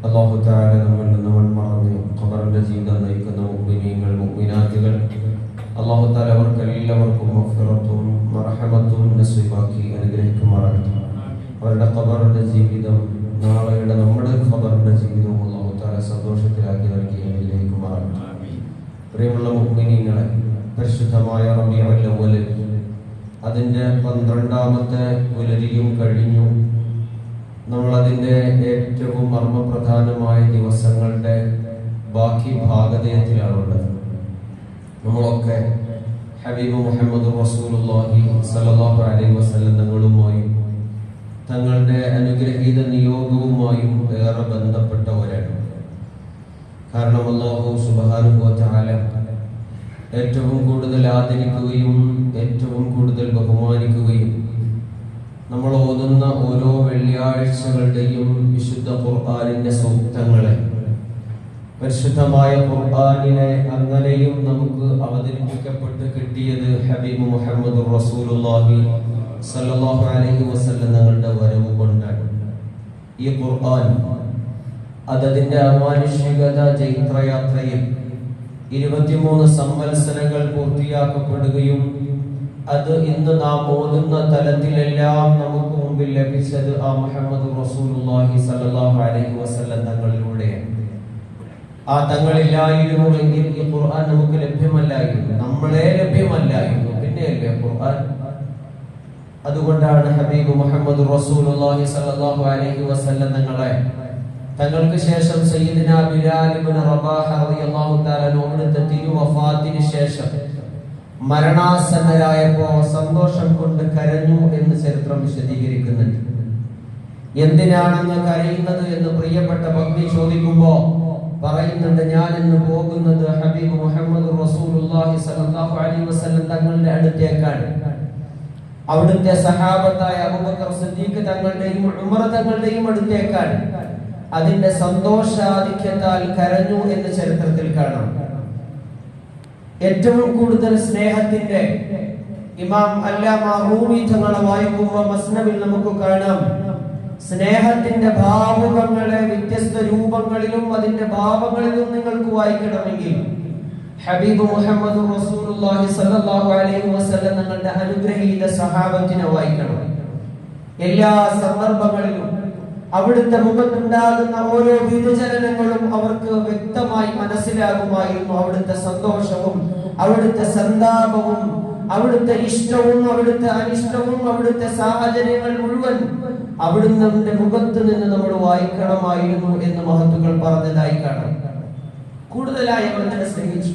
അല്ലാഹു തആല നമ്മിൽ നിന്ന് മൺമറഞ്ഞ് ഖബറിന്റെ ജീവിതം നയിക്കുന്ന മുഅ്മിനീങ്ങൾ മുഅ്മിനാത്തുകൾ അല്ലാഹു തആല അവർക്കെല്ലാവർക്കും മഗ്ഫിറത്തും മർഹമത്തും നസീബാക്കി അനുഗ്രഹിക്കുമാറാകട്ടെ. അവരുടെ ഖബറിന്റെ ജീവിതം നാളെയുടെ നമ്മുടെ ഖബറിന്റെ ജീവിതവും അല്ലാഹു തആല സന്തോഷത്തിലാക്കി നൽകി അനുഗ്രഹിക്കുമാറാകട്ടെ. പ്രിയമുള്ള മുഅ്മിനീങ്ങളെ, പരിശുദ്ധമായ റബീഉൽ അവ്വൽ അതിന്റെ 12ാമത്തെ പുലരിയും കഴിഞ്ഞു. നമ്മൾ അതിന്റെ ഏറ്റവും മർമ്മപ്രധാനമായ ദിവസങ്ങളുടെ ബാക്കി ഭാഗതയത്തിലാണുള്ളത്. നമ്മളൊക്കെ ഹബീബ് മുഹമ്മദ് റസൂലുള്ളാഹി സ്വല്ലല്ലാഹു അലൈഹി വസല്ലം തങ്ങളുമായും തങ്ങളുടെ അനുഗ്രഹീത നിയോഗവുമായും ഏറെ ബന്ധപ്പെട്ടവരാണ്. കാരണം അല്ലാഹു സുബ്ഹാനഹു വ തആല ഏറ്റവും കൂടുതൽ ആദരിക്കുകയും ഏറ്റവും കൂടുതൽ ബഹുമാനിക്കുകയും നമ്മൾ ഓതുന്ന ഓരോ വെള്ളിയാഴ്ചകളുടെയും വിശുദ്ധ ഖുർആനിന്റെ സൂക്തങ്ങളെ, പരിശുദ്ധമായ ഖുർആനിനെ അങ്ങനെയും നമുക്ക് അവതരിപ്പിക്കപ്പെട്ട് കിട്ടിയത് ഹബീബ് മുഹമ്മദ് റസൂലുള്ളാഹി സ്വല്ലല്ലാഹു അലൈഹി വസല്ലം തങ്ങളുടെ വരവ് കൊണ്ടാണ്. ഈ ഖുർആൻ അതിന്റെ അമാനുഷികത ചൈത്രയാത്രയിൽ 23 സംവത്സരങ്ങൾ പൂർത്തിയാക്കപ്പെടുകയും അത് ഇന്ന് നാം ഓതുന്ന തലത്തിലെല്ലാം നമുക്ക് മുമ്പിൽ ലഭിച്ചത് ആ മുഹമ്മദ് റസൂലുള്ളാഹി സ്വല്ലല്ലാഹു അലൈഹി വസല്ലം തങ്ങളിലൂടെയാണ്. ആ തങ്ങളില്ലായിരുന്നുവെങ്കിൽ ഈ ഖുർആൻ നമുക്ക് ലഭ്യമല്ലായിരുന്നു, നമ്മളെ ലഭ്യമല്ലായിരുന്നു, പിന്നെയല്ലേ ഖുർആൻ. അതുകൊണ്ടാണ് ഹബീബ് മുഹമ്മദ് റസൂലുള്ളാഹി സ്വല്ലല്ലാഹു അലൈഹി വസല്ലം തങ്ങൾക്ക് ശേഷം സയ്യിദുനാ ബിലാൽ ഇബ്നു റബാഹ റളിയല്ലാഹു തആല അവിടുത്തെ തിരുവഫാത്തിന് ശേഷം മരണാസന്നരായപ്പോ സന്തോഷം കൊണ്ട് കരഞ്ഞു എന്ന് ചരിത്രം വിശദീകരിക്കുന്നുണ്ട്. എന്തിനാണെന്ന് കരയുന്നത് എന്ന് പ്രിയപ്പെട്ട ഭക്തി ചോദിക്കുമ്പോ പറയുന്നുണ്ട്, ഞാൻ ഇന്ന് പോകുന്നത് ഹബീബ് മുഹമ്മദ് റസൂലുള്ളാഹി സ്വല്ലല്ലാഹു അലൈഹി വസല്ലം തങ്ങളുടെ അടുത്തേക്കാണ്. അവിടുത്തെ സഹാബത്തായ അബൂബക്കർ സിദ്ദീഖ് തങ്ങളുടെയും ഉമർ തങ്ങളുടെയും അടുത്തേക്കാണ്. അതിന്റെ സന്തോഷാധിക്യത്താൽ കരഞ്ഞു എന്ന് ചരിത്രത്തിൽ കാണാം. ഏറ്റവും കൂടുതൽ സ്നേഹത്തിന്റെ ഇമാം അല്ലാമ റൂമി തങ്ങളെ വായിക്കുമ്പോൾ മസ്നവിൽ നമുക്ക് കാണാം, സ്നേഹത്തിന്റെ ഭാവുകങ്ങളെ വ്യത്യസ്ത രൂപങ്ങളിലും അതിന്റെ ഭാവങ്ങളിലും നിങ്ങൾക്ക് വായിക്കണമെങ്കിൽ ഹബീബ് മുഹമ്മദ് റസൂലുള്ളാഹി സ്വല്ലല്ലാഹു അലൈഹി വസല്ലം തങ്ങളുടെ അനുഗ്രഹീത സഹാബത്തിനെ വായിക്കണം. എല്ലാ സന്ദർഭങ്ങളിലും അവിടുത്തെ മുഖത്തുണ്ടാകുന്ന ഓരോ വ്യതിചലനങ്ങളും അവർക്ക് വ്യക്തമായി മനസ്സിലാകുമായിരുന്നു. അവിടുത്തെ സന്തോഷവും അവിടുത്തെ സന്താപവും അവിടുത്തെ ഇഷ്ടവും അവിടുത്തെ അനിഷ്ടവും അവിടുത്തെ സാഹചര്യങ്ങൾ മുഴുവൻ അവിടുന്ന് മുഖത്ത് നിന്ന് നമ്മൾ വായിക്കണമായിരുന്നു എന്ന് മഹത്തുക്കൾ പറഞ്ഞതായി കാണാം. കൂടുതലായി അവർ തന്നെ സ്നേഹിച്ചു.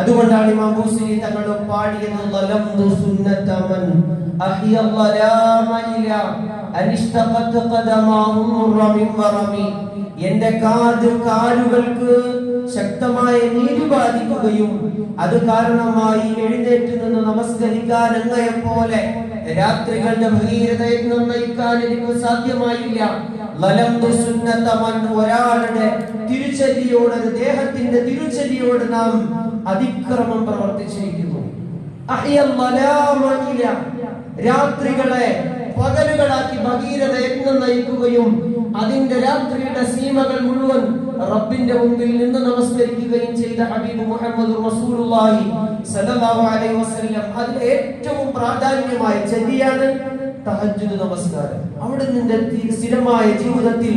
അതുകൊണ്ടാണ് ഇമാം ബൂസിരി തങ്ങൾ പാടിയത്, ളലംതു സുന്നത മൻ അഹിയ ളലാമ ഇലാ അനിഷ്തഖത് ഖദമാഹും റമിൻ വറമി. എന്റെ കാലുകൾക്ക് ശക്തമായ നീതി ബാധിക്കുകയും അത് കാരണമായി എഴുന്നേറ്റ് നിന്ന് നമസ്കരിക്കാൻ അങ്ങയെപ്പോലെ രാത്രികളുടെ ഭഗീരഥയെ നിർണ്ണയിക്കാൻ എനിക്ക് സാധ്യമായില്ല. ളലംതു സുന്നത മൻ, ഒരാളുടെ തിരുചര്യയോട്, ഒരു ദേഹത്തിന്റെ തിരുചര്യയോട് നാം അതിക്രമം പ്രവർത്തിച്ചിരിക്കുന്നു. അഹിയൽ ളലാമ ഇലാ, രാത്രികളെ പകലുകളാക്കി ഭഗീരഥ യജ്ഞം നയിക്കുകയും അതിന്റെ രാത്രിയുടെ സീമകൾ മുഴുവൻ റബ്ബിന്റെ മുമ്പിൽ നിന്ന് നമസ്കരിക്കുകയും ചെയ്ത ഹബീബ് മുഹമ്മദ് റസൂലുള്ളാഹി സ്വല്ലല്ലാഹു അലൈഹി വസല്ലം അതിൽ ഏറ്റവും പ്രാധാന്യമായ ചര്യയാണ് തഹജ്ജുദ് നമസ്കാരം. അവിടുന്ന് സ്ഥിരമായ ജീവിതത്തിൽ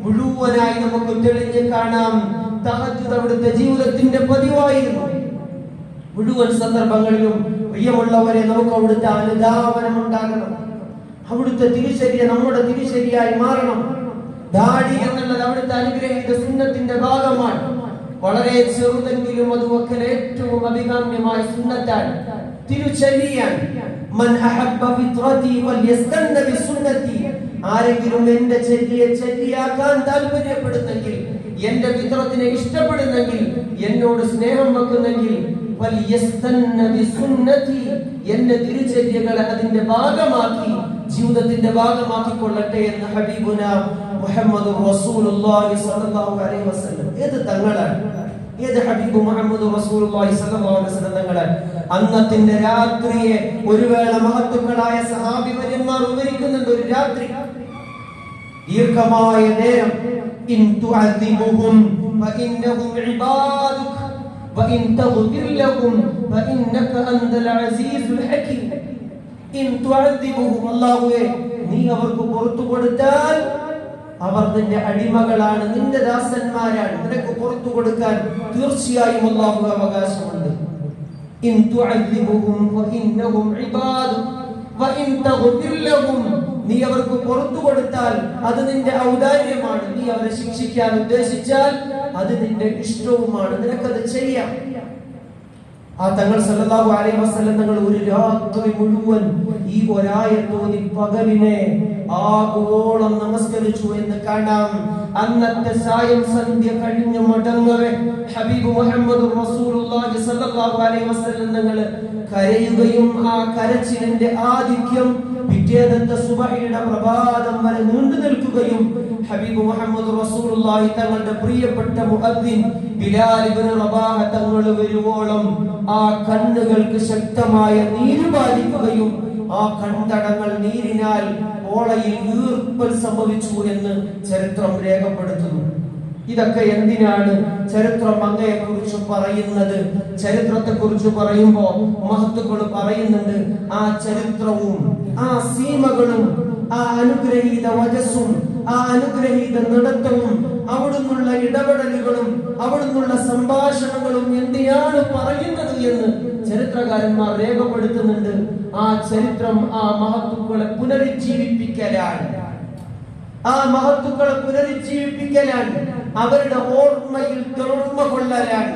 മുഴുവനായി നമുക്ക് തെളിഞ്ഞ് കാണാം. തഹജ്ജുദ് അവിടുത്തെ ജീവിതത്തിന്റെ പതിവായിരുന്നു. മുഴുവൻ സന്ദർഭങ്ങളിലും പ്രിയമുള്ളവരെ, നമുക്ക് അവിടുത്തെ അനുധാവനം ഉണ്ടാകണം. അവിടുത്തെ തിരുശര്യ നമ്മുടെ തിരുശരിയായി മാറണം. ദാടി എന്നുള്ളത് അവിടുത്തെ അനുഗ്രഹീത സുന്നത്തിന്റെ ഭാഗമാണ്. വളരെ ചെറുതെങ്കിലും അതുവൊക്കെ ഏറ്റവും അഭികാമ്യമായ സുന്നത്താണ്, തിരുചര്യയാണ്. മൻ അഹബ്ബ ഫിത്രതി വൽയസ്തന്ന ബിസുന്നതി, ആരെങ്കിലും എന്റെ ചര്യയെ ചര്യയാക്കാൻ താല്പര്യപ്പെടുന്നെങ്കിൽ, എന്റെ ഫിത്രത്തിനെ ഇഷ്ടപ്പെടുന്നെങ്കിൽ, എന്നോട് സ്നേഹം വെക്കുന്നെങ്കിൽ, വൽയസ്തന്ന ബിസുന്നതി, എന്റെ തിരുചര്യകളെ അതിന്റെ ഭാഗമാക്കി ജീവിതത്തിന്റെ ഭാഗമാക്കിക്കൊള്ളട്ടെ എന്ന് ഹബീബുന മുഹമ്മദ് റസൂലുള്ളാഹി സ്വല്ലല്ലാഹു അലൈഹി വസല്ലം. ഏത് തങ്ങളാണ്, ഏത് ഹബീബ് മുഹമ്മദ് റസൂലുള്ളാഹി സ്വല്ലല്ലാഹു അലൈഹി വസല്ലം തങ്ങളാണ്. അന്നത്തിന്റെ രാത്രിയെ ഒരു വേള മഹത്തുക്കളായ സഹാബിവര്യന്മാർ വിവരിക്കുന്നുണ്ട്. ഒരു രാത്രി ദീർഘമായ നേരം, ഇൻ തുഅദിബുഹും ഫഇന്നഹും ഇബാദുക വഇൻ തഗ്ഫിർ ലഹും ഫഇന്നക അൻതൽ അസീസുൽ ഹകീം. ഇൻ തുഅദിബുഹും, അല്ലാഹുവേ നീ അവർക്ക് പുറത്തു കൊടുത്താൽ അവർ നിന്റെ അടിമകളാണ്, നിന്റെ ദാസന്മാരാണ്, നിനക്ക് പുറത്തു കൊടുക്കാൻ തീർച്ചയായും അല്ലാഹു അവകാശമുണ്ട്. ഇൻ തുഅദിബുഹും ഫഇന്നഹും ഇബാദുക വഇൻ തഗ്ഫിർ ലഹും, നീ അവർക്ക് പുറത്തു കൊടുത്താൽ അത് നിന്റെ ഔദാര്യമാണ്. നീ അവരെ ശിക്ഷിക്കാൻ ഉദ്ദേശിച്ചാൽ അത് നിന്റെ ഇഷ്ടവുമാണ്, നിനക്കത് ചെയ്യാം. ആ തങ്ങൾ സല്ലല്ലാഹു അലൈഹി വസല്ലം തങ്ങൾ ഒരു രാത്രി മുഴുവൻ ഈ ഒരായത്തോതി പകലിനെ ആഗോളം നമസ്കരിച്ചു എന്ന് കാണാം. അന്നത്തെ സായം സന്ധ്യ കഴിഞ്ഞു മടങ്ങവേ ഹബീബ് മുഹമ്മദ് റസൂലുള്ളാഹി സല്ലല്ലാഹു അലൈഹി വസല്ലം തങ്ങൾ കരയുകയും ആ കരച്ചിലിന്റെ ആധിക്യം പിറ്റേന്നത്തെ സുബഹിയുടെ പ്രഭാതം വരെ നീണ്ടു നിൽക്കുകയും ഹബീബ് മുഹമ്മദ് റസൂലുള്ളാഹി തങ്ങളുടെ പ്രിയപ്പെട്ട മുഅദ്ദിൻ ബിലാൽ ഇബ്നു റബാഹ തങ്ങൾ വരുവോളം ആ കണ്ണുകൾക്ക് ശക്തമായ നീര് ബാധിക്കുകയും ആ കൺതടങ്ങൾ നീരിനാൽ ഓളയിൽ ഈർപ്പൽ സംഭവിച്ചു എന്ന് ചരിത്രം രേഖപ്പെടുത്തുന്നു. ഇതൊക്കെ എന്തിനാണ് ചരിത്രം അങ്ങയെ കുറിച്ച് പറയുന്നത്? ചരിത്രത്തെ കുറിച്ച് പറയുമ്പോ മഹത്തുക്കൾ പറയുന്നുണ്ട്, ആ ചരിത്രവും ആ സീമകളും ആ അനുഗ്രഹീത വചസ്സും ആ അനുഗ്രഹീത നടത്തവും അവിടുന്നുള്ള ഇടപെടലുകളും അവിടുന്നുള്ള സംഭാഷണങ്ങളും എന്തിനാണ് പറയുന്നത് എന്ന് ചരിത്രകാരന്മാർ രേഖപ്പെടുത്തുന്നുണ്ട്. ആ ചരിത്രം ആ മഹത്തുക്കളെ പുനരുജ്ജീവിപ്പിക്കലാണ്, ആ മഹത്തുക്കളെ പുനരുജ്ജീവിപ്പിക്കലാണ്, അവരുടെ ഓർമ്മയിൽ തെളിമ കൊള്ളലാണ്.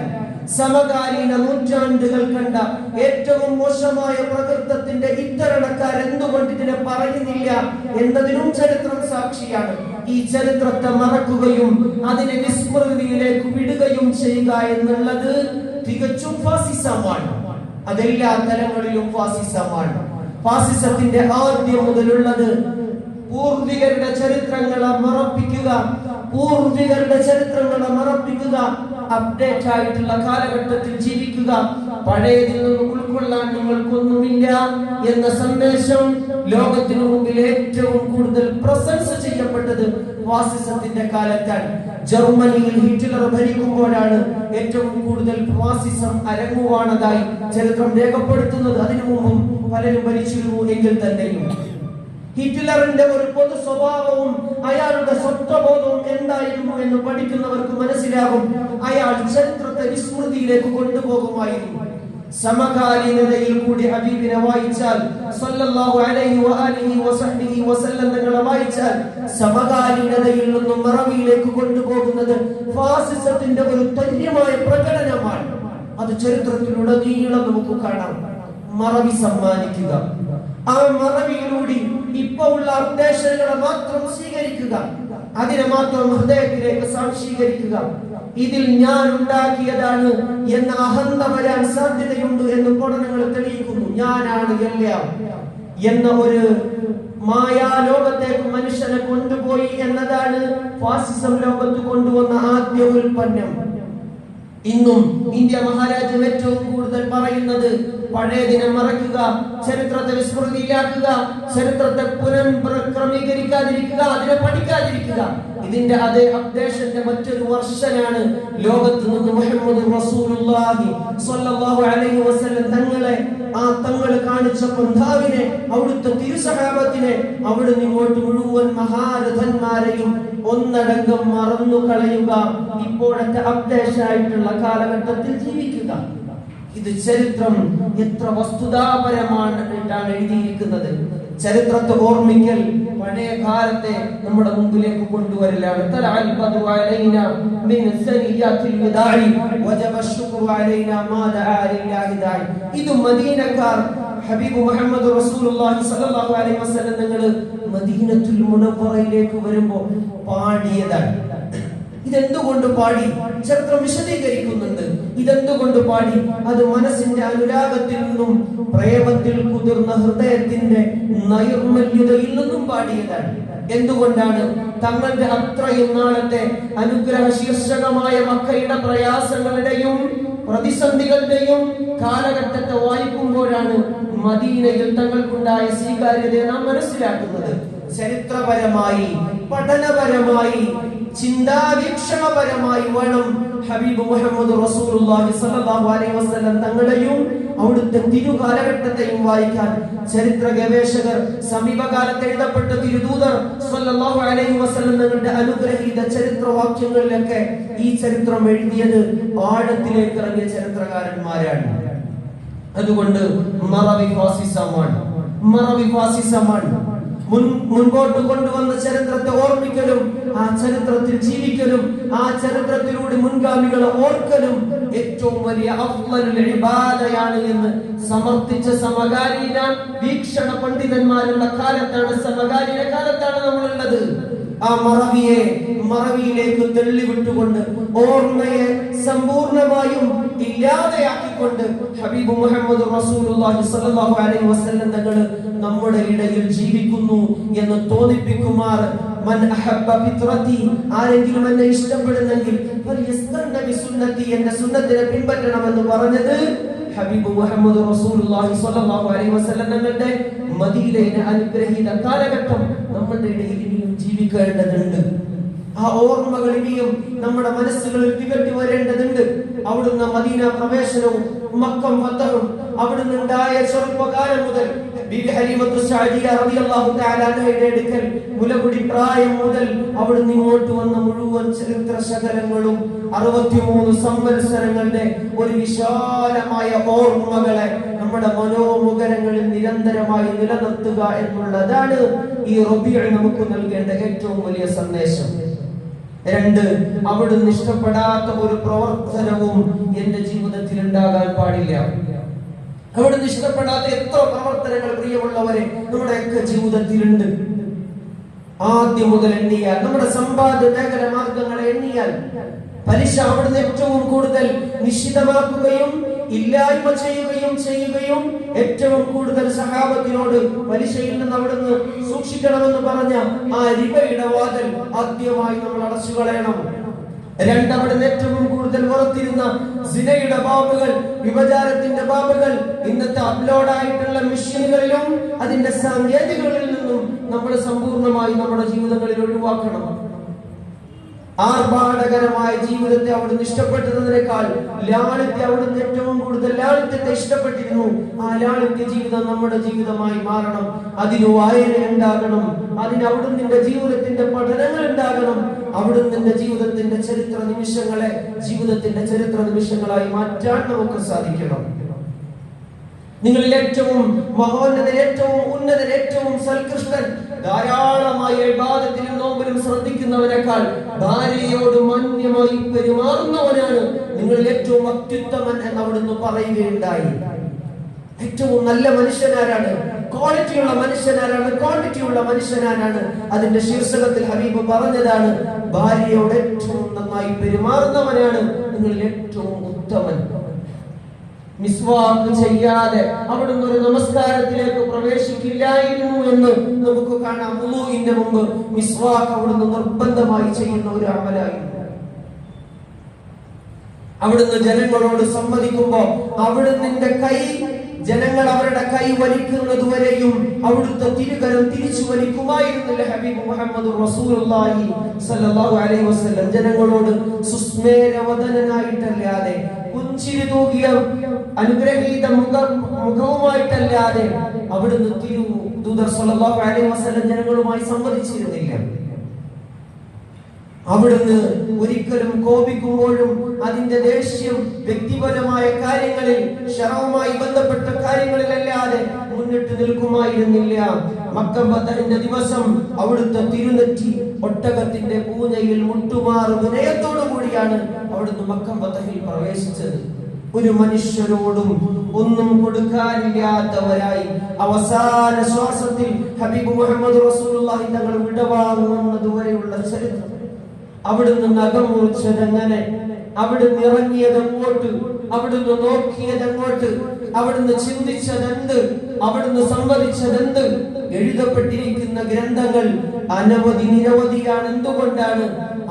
സമകാലീന നൂറ്റാണ്ടുകൾ കണ്ട ഏറ്റവും മോശമായ പ്രകൃതത്തിന്റെ ഇത്തരണക്കാർ എന്തുകൊണ്ട് ഇതിനെ പറയുന്നില്ല എന്നതിനും ചരിത്രം സാക്ഷിയാണ്. ഈ ചരിത്രത്തെ മറക്കുകയും അതിനെ വിസ്മൃതിയിലേക്ക് വിടുകയും ചെയ്യുക എന്നുള്ളത് തികച്ചും ഫാസിസമാണ്. അതെല്ലാ തലങ്ങളിലും ഫാസിസമാണ്. ഫാസിസത്തിന്റെ ആദ്യം മുതലുള്ളത് പൂർവികരുടെ ചരിത്രങ്ങളെ മറപ്പിക്കുക, പൂർവികരുടെ ചരിത്രങ്ങളെ മറപ്പിക്കുക, അപ്ഡേറ്റ് ആയിട്ടുള്ള കാലഘട്ടത്തിൽ ജീവിക്കുക, പഴയതിൽ നിന്ന് ഉൾക്കൊള്ളാൻ നിങ്ങൾക്കൊന്നുമില്ല എന്ന സന്ദേശം ലോകത്തിനു മുമ്പിൽ ഏറ്റവും കൂടുതൽ പ്രസൻസ് ചെയ്യപ്പെട്ടത് ഫാസിസത്തിന്റെ കാലത്താണ്. ജർമ്മനിയിൽ ഹിറ്റ്ലർ ഭരിക്കുമ്പോഴാണ് ഏറ്റവും കൂടുതൽ ഫാസിസം അരങ്ങുവാണതായി ചരിത്രം രേഖപ്പെടുത്തുന്നത്. അതിനു മുമ്പും പലരും ഭരിച്ചിരുന്നു എങ്കിൽ തന്നെയും ഹിറ്റ്ലറിന്റെ ഒരു പൊതു സ്വഭാവവും അയാളുടെ സ്വത്വബോധവും എന്തായിരുന്നു എന്ന് പഠിക്കുന്നവർക്ക് മനസ്സിലാകും. അയാൾ ചരിത്രത്തെ വിസ്മൃതിയിലേക്ക് കൊണ്ടുപോകുമായിരുന്നു. സമകാലീനതയിൽ കൂടി ഹബീബിനെ വായിച്ചാൽ, സല്ലല്ലാഹു അലൈഹി വആലിഹി വസഹ്ബിഹി വസല്ലം തങ്ങളെ വായിച്ചാൽ, സമകാലീനതയിൽ നിന്നും മറവിയിലേക്ക് കൊണ്ടുപോകുന്നത് ഫാസിസത്തിന്റെ ഒരു തന്യമായ പ്രകടനമാണ്. അത് ചരിത്രത്തിലുടനീളം നമുക്ക് കാണാം. മറവി സമ്മാനിക്കുക, ആ മറവിയിലൂടെ ഇപ്പൊ ഉള്ള അപ്ഡേഷനുകളെ മാത്രം സ്വീകരിക്കുക, അതിനെ മാത്രം ഹൃദയത്തിലേക്ക് സാക്ഷീകരിക്കുക. ഇതിൽ ഞാൻ ഉണ്ടാക്കിയതാണ് എന്ന അഹന്ത വരാൻ സാധ്യതയുണ്ട് എന്ന് പഠനങ്ങൾ തെളിയിക്കുന്നു. ഞാനാണ് എല്ലാം എന്ന ഒരു മായാലോകത്തേക്ക് മനുഷ്യനെ കൊണ്ടുപോയി എന്നതാണ് ഫാസിസം ലോകത്ത് കൊണ്ടുവന്ന ആദ്യ ഉൽപ്പന്നം. ഇന്നും ഇന്ത്യ മഹാരാജ്യം ഏറ്റവും കൂടുതൽ പറയുന്നത് പഴയതിനെ മറക്കുക, ചരിത്രത്തെ വിസ്മൃതിയിലാക്കുക, ചരിത്രത്തെ പുനഃക്രമീകരിക്കാതിരിക്കുക, അതിനെ പഠിക്കാതിരിക്കുക. ഇതിന്റെ അതേ അപ്ഡേഷന്റെ മറ്റൊരു വർഷനാണ് ലോകത്ത് നിന്ന് മുഹമ്മദ് റസൂലുള്ളാഹി സ്വല്ലല്ലാഹു അലൈഹി വസല്ലം തങ്ങളെ തങ്ങൾ കാണിച്ച പന്ഥാവിനെ, അവിടുത്തെ തിരുസഹാബത്തിനെ, അവിടുന്ന് ഇങ്ങോട്ട് മുഴുവൻ മഹാരഥന്മാരെയും ഒന്നടങ്കം മറന്നു കളയുക, ഇപ്പോഴത്തെ അപ്ഡേഷൻ ആയിട്ടുള്ള കാലഘട്ടത്തിൽ ജീവിക്കുക. ഇത് ചരിത്രം എത്ര വസ്തുതാപരമായിട്ടാണ് എഴുതിയിരിക്കുന്നത്. ചരിത്രത്തെ ഓർമ്മിക്കൽ പഴയ കാലത്തെ നമ്മുടെ മുമ്പിലേക്ക് കൊണ്ടുവരലാണ്. ഇത് മദീനക്കാർ ഹബീബ് മുഹമ്മദ് റസൂലുള്ളാഹി സ്വല്ലല്ലാഹു അലൈഹി വസല്ലം തങ്ങൾ മദീനത്തുൽ മുനവ്വറയിലേക്ക് വരുമ്പോൾ പാടിയതാണ്. ഇതെന്തുകൊണ്ട് പാടി? ചരിത്രം വിശദീകരിക്കുന്നുണ്ട്. ഇതെന്തുകൊണ്ട് പാടി? അത് മനസ്സിന്റെ അനുരാഗത്തിൽ നിന്നും പ്രേമത്തിൽ കുതിർന്ന ഹൃദയത്തിന്റെ നൈർമല്യതയിൽ നിന്നും പാടിയതാണ്. എന്തുകൊണ്ടാണ്? തങ്ങളുടെ അത്രയും നാളത്തെ അനുഗ്രഹ ശീർഷകമായ മക്കയുടെ പ്രയാസങ്ങളുടെയും പ്രതിസന്ധികളുടെയും കാലഘട്ടത്തെ വായിക്കുമ്പോഴാണ് മദീനയിൽ തങ്ങൾക്കുണ്ടായ സ്വീകാര്യതയെ നാം മനസ്സിലാക്കുന്നത്. ചരിത്രപരമായി, പഠനപരമായി, ചിന്താവീക്ഷണപരമായി വേണം ഹബീബ് മുഹമ്മദ് റസൂലുള്ളാഹി സ്വല്ലല്ലാഹു അലൈഹി വസല്ലം തങ്ങളെയും അവിടുത്തെ തിരുകാലഘട്ടത്തെയും വായിക്കാൻ. ചരിത്ര ഗവേഷകർ സമീപകാലത്ത് എഴുതപ്പെട്ട തിരുദൂതർ സ്വല്ലല്ലാഹു അലൈഹി വസല്ലം തങ്ങളുടെ അനുഗ്രഹീത ചരിത്രവാക്യങ്ങളിലൊക്കെ ഈ ചരിത്രം എഴുതിയത് ആഴത്തിലേക്ക് ഇറങ്ങിയ ചരിത്രകാരന്മാരാണ്. അതുകൊണ്ട് മറവി ഫാസിസമാണ്. മുൻപോട്ട് കൊണ്ടുവന്ന ചരിത്രത്തെ ഓർമ്മിക്കലും ആ ചരിത്രത്തിൽ ജീവിക്കലും ആ ചരിത്രത്തിലൂടെ മുൻഗാമികളെ ഓർക്കലും ഏറ്റവും വലിയ അഫ്ളലുൽ ഇബാദയാണ് എന്ന് സമർത്ഥിച്ച സമകാലീന വീക്ഷണ പണ്ഡിതന്മാരുള്ള കാലത്താണ്, സമകാലീന കാലത്താണ് നമ്മളുള്ളത്. ആ മറവിയിലേക്ക് തള്ളിവിട്ടുകൊണ്ട് ഓർമ്മയെ സമ്പൂർണമായും ഇല്ലാതെയാക്കിക്കൊണ്ട് ഹബീബ് മുഹമ്മദ് റസൂലുള്ളാഹി സ്വല്ലല്ലാഹു അലൈഹി വസല്ലം തങ്ങൾ നമ്മുടെ ഇടയിൽ ജീവിക്കുന്നു എന്ന് തോന്നിപ്പിക്കുമാർ മൻ അഹബ്ബ ഫിത്രതി, ആരെങ്കിലും എന്നെ ഇഷ്ടപ്പെടുന്നെങ്കിൽ ഫൽയസ്തന്ന ബിസുന്നതി, എന്റെ സുന്നത്തിനെ പിൻപറ്റണമെന്ന് പറഞ്ഞത് ഹബീബ് മുഹമ്മദ് റസൂലുള്ളാഹി സ്വല്ലല്ലാഹു അലൈഹി വസല്ലം തങ്ങളുടെ മദീനയിലെ അനുഗ്രഹീത കാലഘട്ടം നമ്മുടെ ഇടയിൽ ഇനിയും ജീവിക്കേണ്ടതുണ്ട്. ആ ഓർമ്മകൾ ഇനിയും നമ്മുടെ മനസ്സുകളിൽ തികട്ടി വരേണ്ടതുണ്ട്. അവിടുന്ന് മദീന പ്രവേശനവും മക്കം ഫതഹും അവിടുന്ന് ഉണ്ടായ ചെറുപ്പകാലം മുതൽ ബീബി ഹലീമത്തു സഅദിയ റളിയല്ലാഹു തആല അൻഹയുടെ അടുക്കൽ മുലകുടി പ്രായം മുതൽ അവിടുന്ന് ഇങ്ങോട്ട് വന്ന മുഴുവൻ ചരിത്ര ശകലങ്ങളും 63 സംവത്സരങ്ങളുടെ ഒരു വിശാലമായ ഓർമ്മകളെ നമ്മുടെ മനോമുഖരങ്ങളിൽ നിരന്തരമായി നിലനിർത്തുക എന്നുള്ളതാണ് ഈ റബീഉ നമുക്ക് നൽകേണ്ട ഏറ്റവും വലിയ സന്ദേശം. 2, അവിടുന്ന് ഇഷ്ടപ്പെടാത്ത ഒരു പ്രവർത്തനവും എന്റെ ജീവിതത്തിൽ ഉണ്ടാകാൻ പാടില്ല. അവിടുന്ന് ഇഷ്ടപ്പെടാത്ത എത്ര പ്രവർത്തനങ്ങൾ പ്രിയമുള്ളവരെ നമ്മുടെയൊക്കെ ജീവിതത്തിലുണ്ട്. ആദ്യം മുതൽ എണ്ണിയാൽ, നമ്മുടെ സമ്പാദ്യ മേഖല മാർഗങ്ങളെ എണ്ണിയാൽ, പലിശ അവിടുന്ന് ഏറ്റവും കൂടുതൽ നിശ്ചിതമാക്കുകയും ഇല്ലായ്മ ചെയ്യുകയും ഏറ്റവും കൂടുതൽ സഹാബത്തിനോട് പലിശയിൽ നിന്ന് അവിടുന്ന് സൂക്ഷിക്കണമെന്ന് പറഞ്ഞ ആ റിബയുടെ വാതിൽ ആദ്യമായി നമ്മൾ അടച്ചു കളയണം. 2, അവിടുന്ന് ഏറ്റവും കൂടുതൽ വെറുത്തിരുന്ന സിനയുടെ ബാബുകൾ, വിഭചാരത്തിന്റെ ബാബുകൾ ഇന്നത്തെ അപ്ലോഡ് ആയിട്ടുള്ള മെഷീനുകളിലും അതിന്റെ സാങ്കേതികളിൽ നിന്നും നമ്മൾ സമ്പൂർണ്ണമായി നമ്മുടെ ജീവിതങ്ങളിൽ ഒഴിവാക്കണം. ആർഭാടകരമായ ജീവിതത്തെ അവിടുന്ന് ഇഷ്ടപ്പെട്ടതിനേക്കാൾ ലാളിത്യം, അവിടുന്ന് ഏറ്റവും കൂടുതൽ ലാളിത്യത്തെ ഇഷ്ടപ്പെട്ടിരുന്നു. ആ ലാളിത്യ ജീവിതം നമ്മുടെ ജീവിതമായി മാറണം. അതിന് വായന ഉണ്ടാകണം, അതിന് അവിടുന്ന് ജീവിതത്തിന്റെ പഠനങ്ങൾ ഉണ്ടാകണം. അവിടുന്ന് ജീവിതത്തിന്റെ ചരിത്ര നിമിഷങ്ങളെ ജീവിതത്തിന്റെ ചരിത്ര നിമിഷങ്ങളായി മാറ്റാൻ നമുക്ക് സാധിക്കണം. നിങ്ങളിൽ ഏറ്റവും മഹോന്നതൻ, ഏറ്റവും ഉന്നതൻ, ഏറ്റവും സൽകൃഷ്ണൻ, ധാരാളമായി ഇബാദത്തിലും നോമ്പിലും ശ്രദ്ധിക്കുന്നവനേക്കാൾ ഭാര്യയോട് മാന്യമായി പെരുമാറുന്നവനാണ് നിങ്ങളിൽ ഏറ്റവും അത്യുത്തമൻ എന്ന് അവിടുന്ന് പറയുകയുണ്ടായി. ഏറ്റവും നല്ല മനുഷ്യനാരാണ്? ക്വാളിറ്റിയുള്ള മനുഷ്യനാരാണ്? ക്വാണ്ടിറ്റിയുള്ള മനുഷ്യനാരാണ്? അതിന്റെ ശീർഷകത്തിൽ ഹബീബ് പറഞ്ഞതാണ്, ഭാര്യയോട് ഏറ്റവും നന്നായി പെരുമാറുന്നവനാണ് നിങ്ങളിൽ ഏറ്റവും ഉത്തമൻ. മിസ്വാക്ക് ചെയ്യാതെ അവിടുന്ന് ഒരു നമസ്കാരത്തിലേക്ക് പ്രവേശിക്കില്ലായിരുന്നു എന്ന് നമുക്ക് കാണാം. വുളൂഇന്റെ മുമ്പ് മിസ്വാക്ക് അവിടുന്ന് നിർബന്ധമായി ചെയ്യുന്ന ഒരു അമലായിരുന്നു. അവിടുന്ന് ജനങ്ങളോട് സംവദിക്കുമ്പോ അവിടുന്ന് കൈ, ജനങ്ങൾ അവരുടെ കൈ വലിക്കുന്നത് വരെയും അവിടുത്തെ തിരുകരം തിരിച്ചു വലിക്കുമായിരുന്നില്ല ഹബീബ് മുഹമ്മദ് റസൂലുള്ളാഹി സ്വല്ലല്ലാഹു അലൈഹി വസല്ലം. ജനങ്ങളോട് സുസ്മേരവദനായിട്ടല്ലാതെ, പുഞ്ചിരി തൂകിയ അനുഗ്രഹീത മുഖവുമായിട്ടല്ലാതെ അവിടുന്ന് തിരുദൂതർ സ്വല്ലല്ലാഹു അലൈഹി വസല്ലം ജനങ്ങളുമായി സംവദിച്ചിരുന്നില്ല. അവിടുന്ന് ഒരിക്കലും കോപിക്കുമ്പോഴും അതിന്റെ ദേഷ്യം വ്യക്തിപരമായ കാര്യങ്ങളിൽ, ശറവുമായി ബന്ധപ്പെട്ട കാര്യങ്ങളിലല്ലാതെ മുന്നിട്ട് നിൽക്കുമായിരുന്നില്ല. മക്ക ഫതഹിന്റെ ദിവസം അവിടുത്തെ തിരുനെറ്റി ഒട്ടകത്തിന്റെ പൂഞ്ഞയിൽ മുട്ടുമാറ് വിനയത്തോടു കൂടിയാണ് അവിടുന്ന് മക്ക ഫതഹിൽ പ്രവേശിച്ചത്. ഒരു മനുഷ്യരോടും ഒന്നും കൊടുക്കാനില്ലാത്തവരായി അവസാന ശ്വാസത്തിൽ ഹബീബ് മുഹമ്മദ് റസൂലുള്ളാഹി തങ്ങൾ വിടവാങ്ങുന്നതുവരെയുള്ള ചരിത്രം. അവിടുന്ന് നഖം മുറിച്ചതെങ്ങനെ, അവിടുന്ന് ഇറങ്ങിയതെങ്ങോട്ട്, അവിടുന്ന് നോക്കിയതെങ്ങോട്ട്, അവിടുന്ന് ചിന്തിച്ചതെന്ത്, അവിടുന്ന് സംവദിച്ചതെന്ത്, എഴുതപ്പെട്ടിരിക്കുന്ന ഗ്രന്ഥങ്ങൾ അനവധി നിരവധിയാണ്. എന്തുകൊണ്ടാണ്?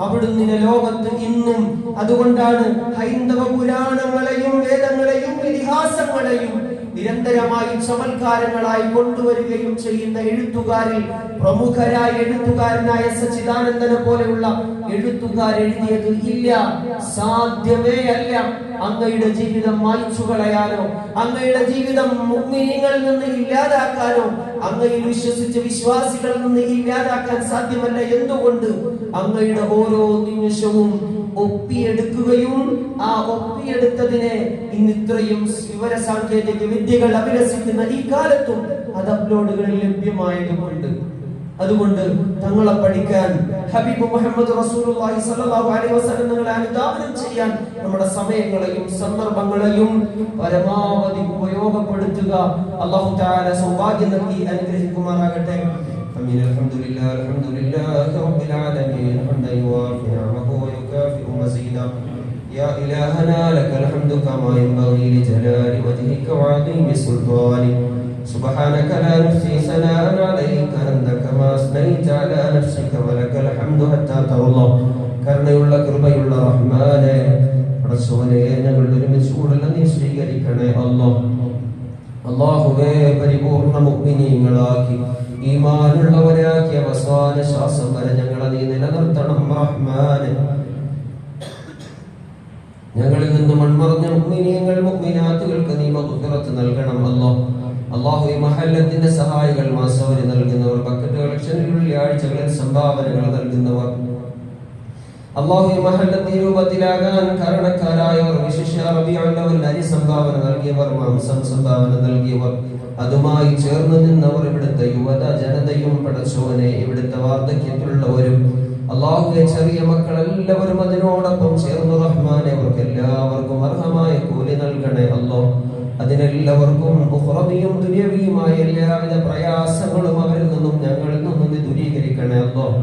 അവിടുന്ന് ലോകത്ത് ഇന്നും, അതുകൊണ്ടാണ് ഹൈന്ദവ പുരാണങ്ങളെയും വേദങ്ങളെയും ഇതിഹാസങ്ങളെയും നിരന്തരമായി ചമൽക്കാരങ്ങളായി കൊണ്ടുവരികയും ചെയ്യുന്ന എഴുത്തുകാരിൽ പ്രമുഖരായ എഴുത്തുകാരനായ സച്ചിദാനന്ദനെ പോലെയുള്ള എഴുത്തുകാർ എഴുതിയത് ഇല്ല, സാധ്യമേ അല്ല. അങ്ങയുടെ ജീവിതം മായ്ച്ചു കളയാനോ അങ്ങയുടെ ജീവിതം മുഅ്മിനീങ്ങളിൽ നിന്ന് ഇല്ലാതാക്കാനോ അങ്ങയിൽ വിശ്വസിച്ച വിശ്വാസികളിൽ നിന്ന് ഇല്ലാതാക്കാൻ സാധ്യമല്ല. എന്തുകൊണ്ട്? അങ്ങയുടെ ഓരോ നിമിഷവും ഒപ്പിയെടുക്കുകയും ആ ഒപ്പിയെടുത്തതിനെ ഇന്നിത്രയും വിവര സാങ്കേതിക വിദ്യകൾ അഭിലഷിക്കുന്ന ഈ കാലത്തും അത് അപ്ലോഡുകളിൽ ലഭ്യമായതുകൊണ്ട് അതുകൊണ്ട് തങ്ങളെ പഠിക്കാൻ ഹബീബ് മുഹമ്മദ് റസൂലുള്ളാഹി സ്വല്ലല്ലാഹു അലൈഹി വസല്ലം തങ്ങളെ അനുധാവനം ചെയ്യാൻ നമ്മുടെ സമയങ്ങളെയും സന്ദർഭങ്ങളെയും പരമാവധി ഉപയോഗപ്പെടുത്തുക. അല്ലാഹു തആല സൗഭാഗ്യം നൽകി അനുഗ്രഹിക്കുമാറാകട്ടെ. ആമീൻ. അൽഹംദുലില്ലാഹി റബ്ബിൽ ആലമീൻ ഹംദൻ യുവാഫി നിഅമഹു വയുകാഫിഉ മസീദ. യാ ഇലാഹനാ ലകൽ ഹംദു കമാ യൻബഗി ലിജലാലി വജ്ഹിക വഅദീമി സുൽത്താനി. سبحانك لا نحصي ثناء عليك أنت كما أثنيت على نفسك ولك الحمد حتى ترضى. കരുണയുള്ള കൃപയുള്ള റഹ്മാനെ, പടച്ചവനെ, ഞങ്ങൾ ഒരുമിച്ച് കൂടുതൽ നീ സ്വീകരിക്കണേ അല്ലാഹ്. അല്ലാഹുവേ, പരിപൂർണ്ണ മുഅ്മിനീങ്ങളാക്കി ഈമാനുള്ളവരാക്കി അവസാന ശ്വാസം വരെ ഞങ്ങളെ നീ നിലനിർത്തണം റഹ്മാനെ. ഞങ്ങളിൽ നിന്ന് മൺമറഞ്ഞ മുഅ്മിനീങ്ങൾ മുഅ്മിനാത്തുകൾക്ക് നീ മഗ്ഫിറത്ത് നൽകണം അല്ലാഹ്. അല്ലാഹു ഈ മഹല്ലത്തിന്റെ സഹായികൾ, മാസവരി നൽകുന്നവർ, ബക്കറ്റ് കളക്ഷനിൽ വെള്ളിയാഴ്ചകളിൽ സംഭാവനകൾ നൽകുന്നവർ, അല്ലാഹു ഈ മഹല്ലത്ത് ഈ രൂപത്തിലാകാൻ കാരണക്കാരായവർ, വിശിഷ്യ റബീഉൽ അവ്വൽ അരി സംഭാവന നൽകിയവർ, മാംസം സംഭാവന നൽകിയവർ, അതുമായി ചേർന്ന് നിന്നവർ, ഇവിടുത്തെ യുവത ജനതയും പടച്ചോനെ ഇവിടുത്തെ വാർദ്ധക്യത്തിലുള്ളവരും, അല്ലാഹുവേ, ചെറിയ മക്കൾ എല്ലാവരും അതിനോടൊപ്പം ചേർന്ന് റഹ്മാനെ അവർക്ക് എല്ലാവർക്കും അർഹമായ കൂലി നൽകണേ അല്ലാഹ്. അതിനെല്ലാവർക്കും ഉഖ്റവിയും ദുനിയവിയുമായ എല്ലാവിധ പ്രയാസങ്ങളും അവരിൽ നിന്നും ഞങ്ങളിൽ നിന്നും ദൂരീകരിക്കണേ അല്ലാഹ്.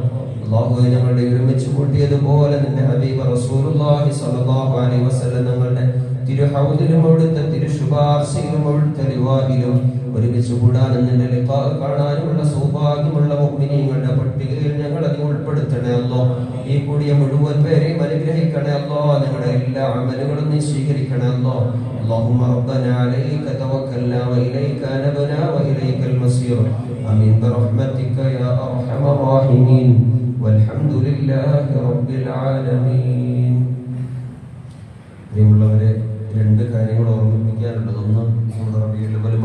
അല്ലാഹുവേ, ഞങ്ങളുടെ ഒരുമിച്ച് കൂട്ടിയതുപോലെ നിന്റെ ഹബീബ് റസൂലുള്ളാഹി സ്വല്ലല്ലാഹു അലൈഹി വസല്ലം ഞങ്ങളുടെ തിരുഹൗദിലും അവിടുത്തെ തിരുശുപാർശയിലും അവിടുത്തെ ലിവാഹിലും ഒരുമിച്ച് കൂടാനും നിന്റെ ലിഖാ കാണാനുമുള്ള സൗഭാഗ്യമുള്ള മുഅ്മിനീങ്ങളുടെ പട്ടികയിൽ ഞങ്ങളെ നീ ഉൾപ്പെടുത്തണേ അല്ലാഹ്. ഈ കൂടിയ മുഴുവൻ പേരെയും അനുഗ്രഹിക്കണേ അല്ലാഹ്. ഞങ്ങളുടെ എല്ലാ അമലുകളും നീ സ്വീകരിക്കണേ അല്ലാഹ്. اللهم ربنا عليك توكلنا وإليك أنبنا وإليك المصير. آمين برحمتك يا أرحم الراحمين والحمد لله رب العالمين. പ്രിയമുള്ളവരെ, രണ്ട് കാര്യങ്ങൾ ഓർമ്മിപ്പിക്കാനുള്ളത്. ഒന്ന്, നമ്മുടെ റബീഉൽ അവ്വൽ